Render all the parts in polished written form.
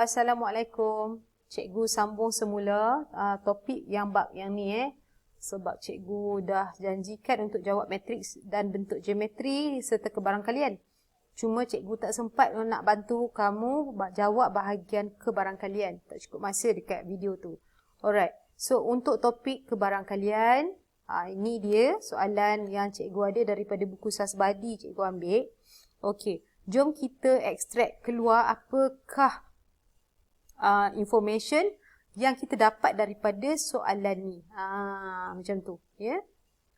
Assalamualaikum. Cikgu sambung semula topik bab yang ni sebab cikgu dah janjikan untuk jawab matriks dan bentuk geometri serta kebarangkalian. Cuma cikgu tak sempat nak bantu kamu jawab bahagian kebarangkalian. Tak cukup masa dekat video tu. Alright. So untuk topik kebarangkalian, ini dia soalan yang cikgu ada daripada buku Sasbadi cikgu ambil. Okey. Jom kita ekstrak keluar apakah information yang kita dapat daripada soalan ni. Macam tu. Ya.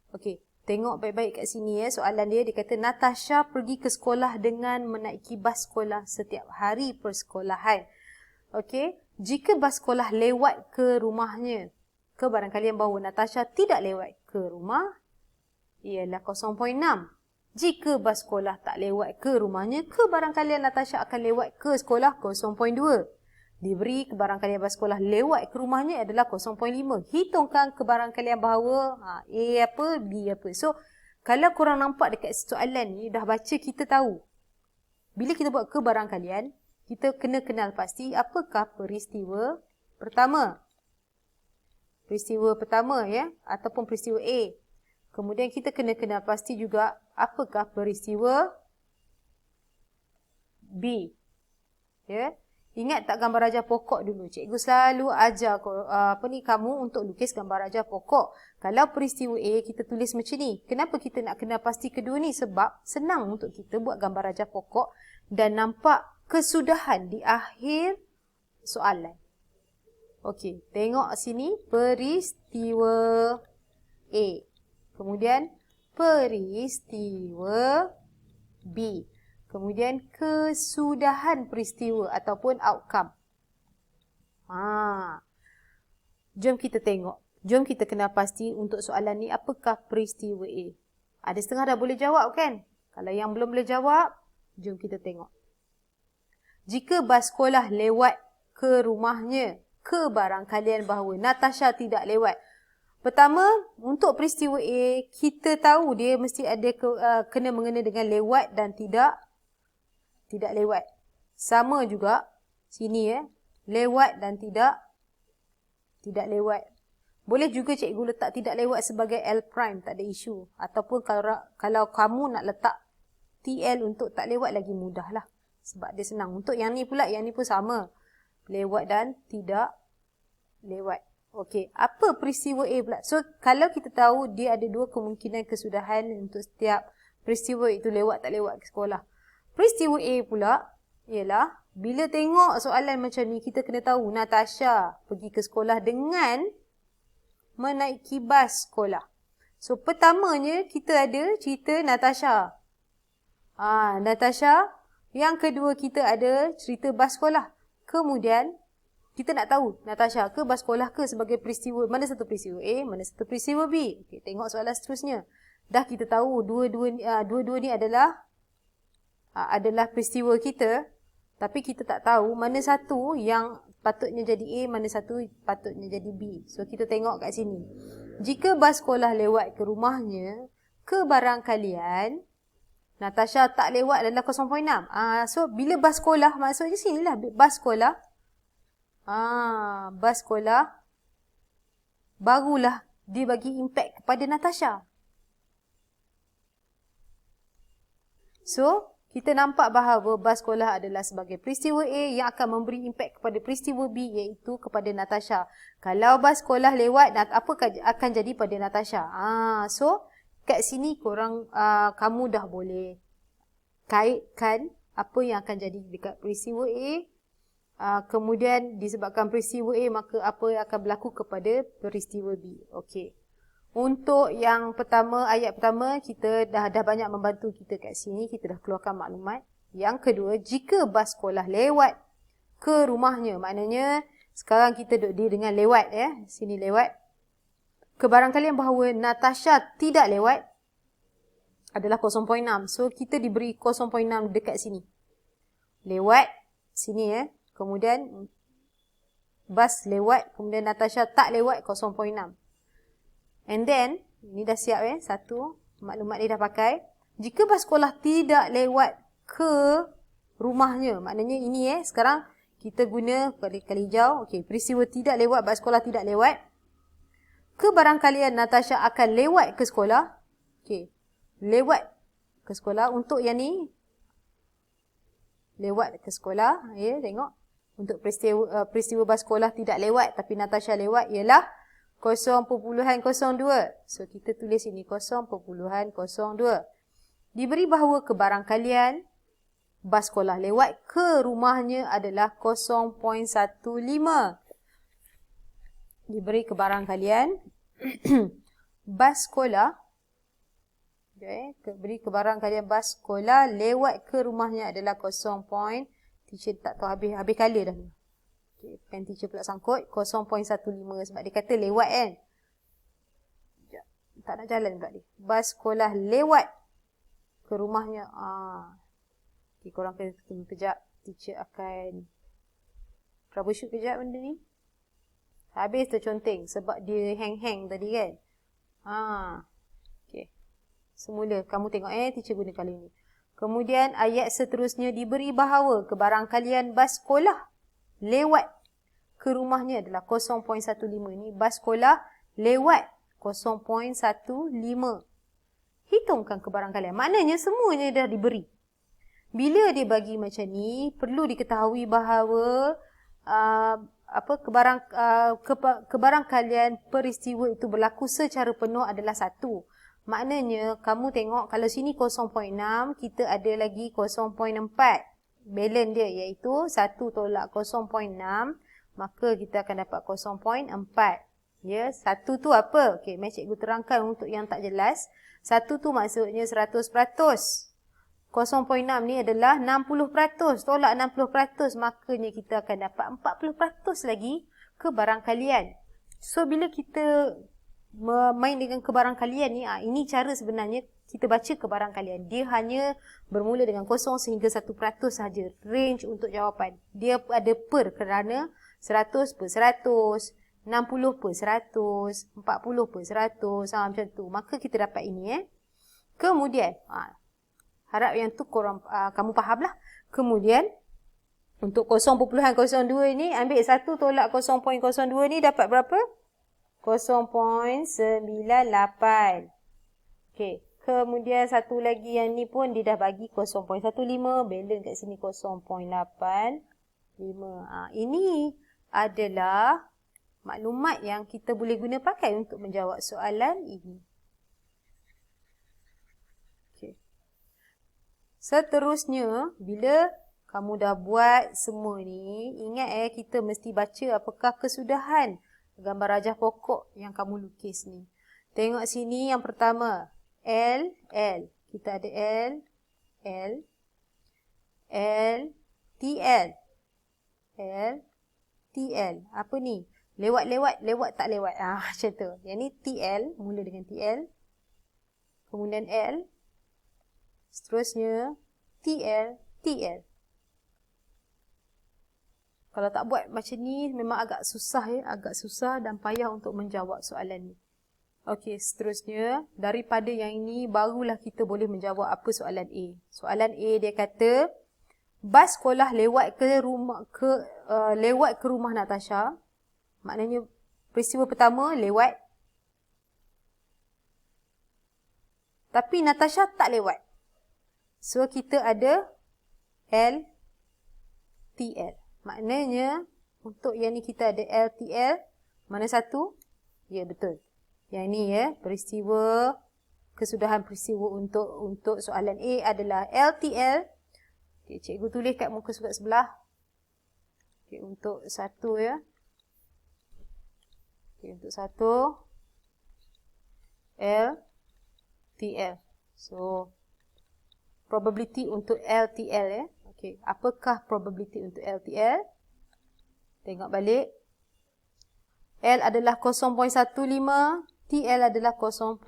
Okey. Tengok baik-baik kat sini ya. Soalan dia kata Natasha pergi ke sekolah dengan menaiki bas sekolah setiap hari persekolahan. Okey. Jika bas sekolah lewat ke rumahnya, kebarangkalian bahawa Natasha tidak lewat ke rumah, ialah 0.6. Jika bas sekolah tak lewat ke rumahnya, kebarangkalian Natasha akan lewat ke sekolah 0.2. Diberi kebarangkalian bas sekolah lewat ke rumahnya adalah 0.5. Hitungkan kebarangkalian bahawa A apa, B apa. So, kalau korang nampak dekat soalan ni, dah baca kita tahu. Bila kita buat kebarangkalian, kita kena kenal pasti apakah peristiwa pertama. Peristiwa pertama ya, ataupun peristiwa A. Kemudian kita kena kenal pasti juga apakah peristiwa B. Ya. Ingat tak gambar rajah pokok dulu? Cikgu selalu ajar kamu untuk lukis gambar rajah pokok. Kalau peristiwa A kita tulis macam ni. Kenapa kita nak kenal pasti kedua ni? Sebab senang untuk kita buat gambar rajah pokok dan nampak kesudahan di akhir soalan. Okey, tengok sini peristiwa A. Kemudian peristiwa B. Kemudian kesudahan peristiwa ataupun outcome. Jom kita tengok. Jom kita kenal pasti untuk soalan ni apakah peristiwa A. Ada setengah dah boleh jawab kan? Kalau yang belum boleh jawab, jom kita tengok. Jika bas sekolah lewat ke rumahnya, kebarangkalian bahawa Natasha tidak lewat. Pertama, untuk peristiwa A, kita tahu dia mesti ada kena mengena dengan lewat dan tidak lewat. Sama juga sini ya, lewat dan tidak lewat. Boleh juga cikgu letak tidak lewat sebagai L prime, tak ada isu. Ataupun kalau kamu nak letak TL untuk tak lewat lagi mudah lah. Sebab dia senang. Untuk yang ni pula, yang ni pun sama. Lewat dan tidak lewat. Okey, apa peristiwa A pula? So, kalau kita tahu dia ada dua kemungkinan kesudahan untuk setiap peristiwa itu lewat tak lewat ke sekolah. Peristiwa A pula ialah bila tengok soalan macam ni, kita kena tahu Natasha pergi ke sekolah dengan menaiki bas sekolah. So, pertamanya kita ada cerita Natasha. Natasha. Yang kedua kita ada cerita bas sekolah. Kemudian, kita nak tahu Natasha ke bas sekolah ke sebagai peristiwa. Mana satu peristiwa A, mana satu peristiwa B. Okay, tengok soalan seterusnya. Dah kita tahu dua-dua ni adalah peristiwa kita. Tapi kita tak tahu mana satu yang patutnya jadi A, mana satu patutnya jadi B. So kita tengok kat sini. Jika bas sekolah lewat ke rumahnya, kebarangkalian Natasha tak lewat adalah 0.6. So bila bas sekolah, maksudnya sinilah bas sekolah. Bas sekolah barulah dia bagi impact kepada Natasha. So, kita nampak bahawa bas sekolah adalah sebagai peristiwa A yang akan memberi impact kepada peristiwa B, iaitu kepada Natasha. Kalau bas sekolah lewat, apa akan jadi pada Natasha? So, kat sini kamu dah boleh kaitkan apa yang akan jadi dekat peristiwa A. Kemudian disebabkan peristiwa A, maka apa yang akan berlaku kepada peristiwa B. Okey. Untuk yang pertama, ayat pertama, kita dah banyak membantu kita kat sini. Kita dah keluarkan maklumat. Yang kedua, jika bas sekolah lewat ke rumahnya, maknanya sekarang kita duduk dia dengan lewat ya. Sini lewat. Kebarangkalian bahawa Natasha tidak lewat adalah 0.6. So, kita diberi 0.6 dekat sini. Lewat sini ya. Kemudian bas lewat, kemudian Natasha tak lewat 0.6. And then, ini dah siap satu maklumat dia dah pakai. Jika bas sekolah tidak lewat ke rumahnya, maknanya ini sekarang kita guna kali hijau. Okey, peristiwa tidak lewat, bas sekolah tidak lewat. Kebarangkalian Natasha akan lewat ke sekolah. Okey, lewat ke sekolah. Untuk yang ni, lewat ke sekolah. Ya, tengok. Untuk peristiwa bas sekolah tidak lewat tapi Natasha lewat ialah 0.02. So, kita tulis ini 0.02. Diberi bahawa kebarangkalian bas sekolah lewat ke rumahnya adalah 0.15. Diberi kebarangkalian bas sekolah, beri kebarangkalian bas sekolah lewat ke rumahnya adalah 0. Teacher tak tahu habis kala dah ni. Okay, pen teacher pula sangkut 0.15 sebab dia kata lewat kan. Tak nak jalan pula dia. Bas sekolah lewat ke rumahnya. Okay, korang kena tunggu kejap. Teacher akan troubleshoot kejap benda ni. Habis terconteng sebab dia hang tadi kan. Okay. Semula kamu tengok teacher guna kali ni. Kemudian ayat seterusnya diberi bahawa kebarangkalian bas sekolah lewat ke rumahnya adalah 0.15. Ni bas sekolah lewat 0.15. Hitungkan kebarangkalian. Maknanya semuanya dah diberi. Bila dia bagi macam ni, perlu diketahui bahawa kebarangkalian peristiwa itu berlaku secara penuh adalah 1. Maknanya kamu tengok kalau sini 0.6, kita ada lagi 0.4. Balance dia iaitu 1 tolak 0.6, maka kita akan dapat 0.4. Ya, 1 tu apa? Okey, mari cikgu terangkan untuk yang tak jelas. 1 tu maksudnya 100%. 0.6 ni adalah 60%. Tolak 60%, makanya kita akan dapat 40% lagi kebarangkalian. So, bila kita main dengan kebarangkalian ni, ini cara sebenarnya kita baca kebarangkalian. Dia hanya bermula dengan 0 sehingga 1% sahaja. Range untuk jawapan. Dia ada per kerana 100 per 100, 60 per 100, 40 per 100, macam tu. Maka kita dapat ini. Kemudian, harap yang tu kamu faham lah. Kemudian, untuk 0.02 ni, ambil 1 tolak 0.02 ni dapat berapa? 0.98. Okey. Kemudian satu lagi yang ni pun dia dah bagi 0.15. Balance kat sini 0.85. Ini adalah maklumat yang kita boleh guna pakai untuk menjawab soalan ini. Seterusnya, bila kamu dah buat semua ni, ingat kita mesti baca apakah kesudahan gambar rajah pokok yang kamu lukis ni. Tengok sini yang pertama, L. Kita ada L, TL. Apa ni? Lewat, tak lewat. Macam tu. Yang ni TL, mula dengan TL. Kemudian L. Seterusnya, TL. Kalau tak buat macam ni, memang agak susah agak susah dan payah untuk menjawab soalan ni. Okey, seterusnya, daripada yang ini, barulah kita boleh menjawab apa soalan A. Soalan A dia kata, bas sekolah lewat ke rumah Natasha. Maknanya, peristiwa pertama lewat. Tapi Natasha tak lewat. So, kita ada L, TL. Maknanya, untuk yang ni kita ada LTL. Mana satu? Ya, betul. Yang ni peristiwa, kesudahan peristiwa untuk soalan A adalah LTL. Okay, cikgu tulis kat muka surat sebelah. Okay, untuk satu Okay, untuk satu, LTL. So, probability untuk LTL Okey, apakah probability untuk LTL? Tengok balik. L adalah 0.15, TL adalah 0.6.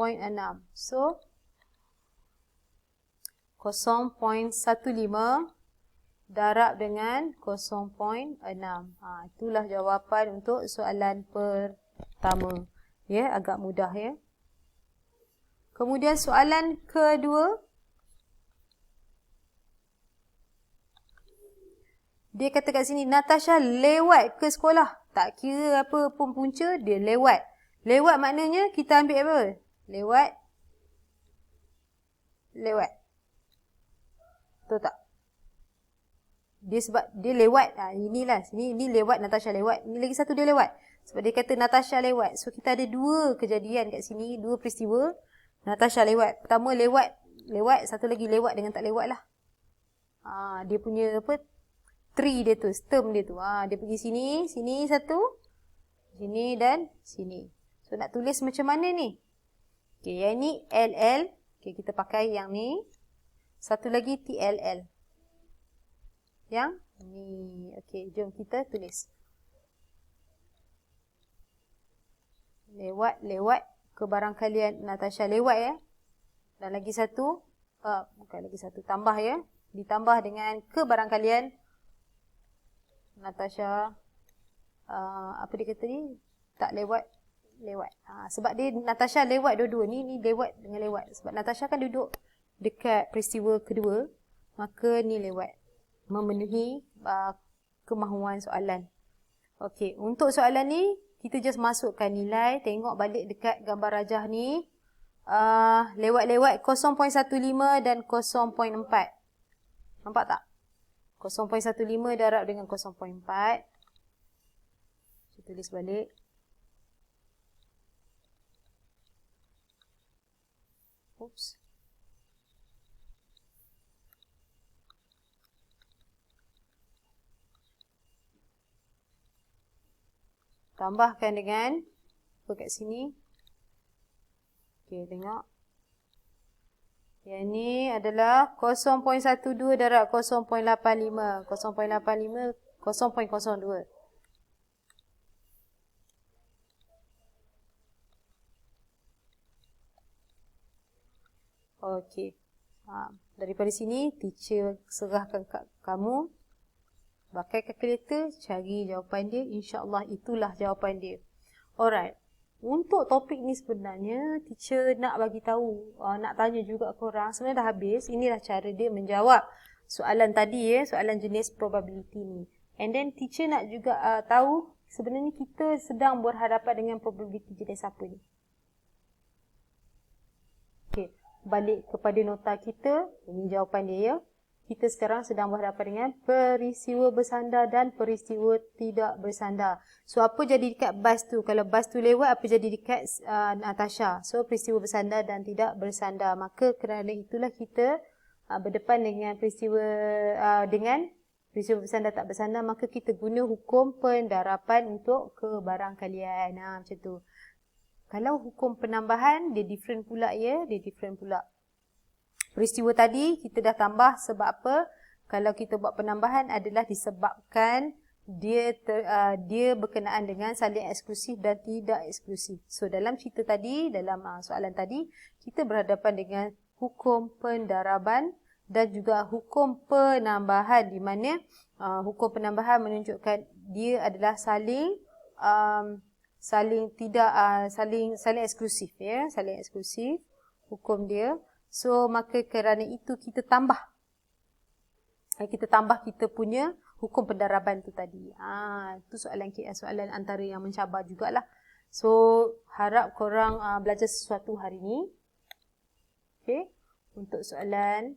So 0.15 darab dengan 0.6. Itulah jawapan untuk soalan pertama. Agak mudah Kemudian soalan kedua. Dia kata kat sini, Natasha lewat ke sekolah. Tak kira apa pun punca, dia lewat. Lewat maknanya kita ambil apa? Lewat. Betul tak? Dia sebab dia lewat. Inilah. Ini lewat, Natasha lewat. Ini lagi satu dia lewat. Sebab dia kata Natasha lewat. So, kita ada dua kejadian kat sini. Dua peristiwa. Natasha lewat. Pertama lewat. Satu lagi lewat dengan tak lewat lah. Dia punya apa? Tree dia tu. Stem dia tu. Dia pergi sini. Sini satu. Sini dan sini. So, nak tulis macam mana ni? Okay, yang ni LL. Okay, kita pakai yang ni. Satu lagi TLL. Yang ni. Okay, jom kita tulis. Lewat ke barangkalian Natasha lewat ya. Dan lagi satu, bukan lagi satu, tambah ya. Ditambah dengan ke barangkalian Natasha, apa dia kata ni? Tak lewat. Sebab dia Natasha lewat dua-dua. Ni lewat dengan lewat. Sebab Natasha kan duduk dekat peristiwa kedua. Maka ni lewat. Memenuhi kemahuan soalan. Okey, untuk soalan ni, kita just masukkan nilai. Tengok balik dekat gambar rajah ni. Lewat-lewat 0.15 dan 0.4. Nampak tak? 0.15 darab dengan 0.4. Saya tulis balik. Oops. Tambahkan dengan apa kat sini. Okey, tengok. Yang ni adalah 0.12 darab 0.85. 0.85, 0.02. Okey. Daripada sini, teacher serahkan kamu. Pakai kalkulator, cari jawapan dia. InsyaAllah itulah jawapan dia. Alright. Untuk topik ni sebenarnya, teacher nak bagi tahu, nak tanya juga korang. Sebenarnya dah habis. Inilah cara dia menjawab soalan tadi ya, soalan jenis probability ni. And then teacher nak juga tahu, sebenarnya kita sedang berhadapan dengan probability jenis apa ni. Okay. Balik kepada nota kita. Ini jawapan dia ya. Kita sekarang sedang berhadapan dengan peristiwa bersandar dan peristiwa tidak bersandar. So, apa jadi dekat bas tu? Kalau bas tu lewat, apa jadi dekat Natasha? So, peristiwa bersandar dan tidak bersandar. Maka kerana itulah kita berdepan dengan peristiwa bersandar tak bersandar. Maka kita guna hukum pendarapan untuk kebarangkalian. Macam tu. Kalau hukum penambahan, dia different pula ya. Dia different pula. Peristiwa tadi kita dah tambah sebab apa? Kalau kita buat penambahan adalah disebabkan dia berkenaan dengan saling eksklusif dan tidak eksklusif. So dalam cerita tadi, dalam soalan tadi, kita berhadapan dengan hukum pendaraban dan juga hukum penambahan, di mana hukum penambahan menunjukkan dia adalah saling eksklusif ya, saling eksklusif hukum dia. So, maka kerana itu kita tambah kita punya hukum pendaraban tu tadi. Itu soalan antara yang mencabar jugalah. So, harap korang belajar sesuatu hari ni. Okay. Untuk soalan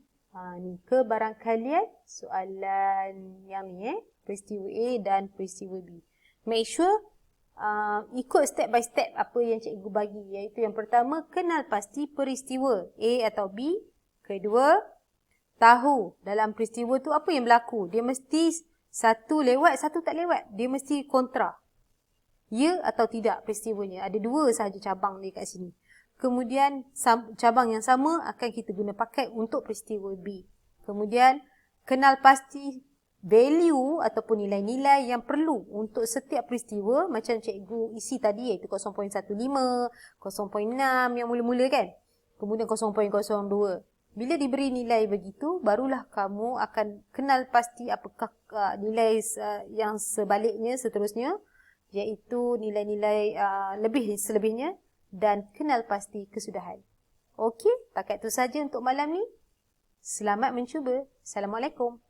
ni kebarangkalian, soalan yang ni peristiwa A dan peristiwa B. Make sure ikut step by step apa yang cikgu bagi, iaitu yang pertama, kenal pasti peristiwa A atau B. Kedua, tahu dalam peristiwa tu apa yang berlaku. Dia mesti satu lewat, satu tak lewat. Dia mesti kontra. Ya atau tidak peristiwanya. Ada dua sahaja cabang dia kat sini. Kemudian cabang yang sama akan kita guna pakai untuk peristiwa B. Kemudian kenal pasti value ataupun nilai-nilai yang perlu untuk setiap peristiwa, macam cikgu isi tadi, iaitu 0.15, 0.6 yang mula-mula kan. Kemudian 0.02. Bila diberi nilai begitu, barulah kamu akan kenal pasti apakah nilai yang sebaliknya, seterusnya, iaitu nilai-nilai selebihnya, dan kenal pasti kesudahan. Okey, takat itu saja untuk malam ni. Selamat mencuba. Assalamualaikum.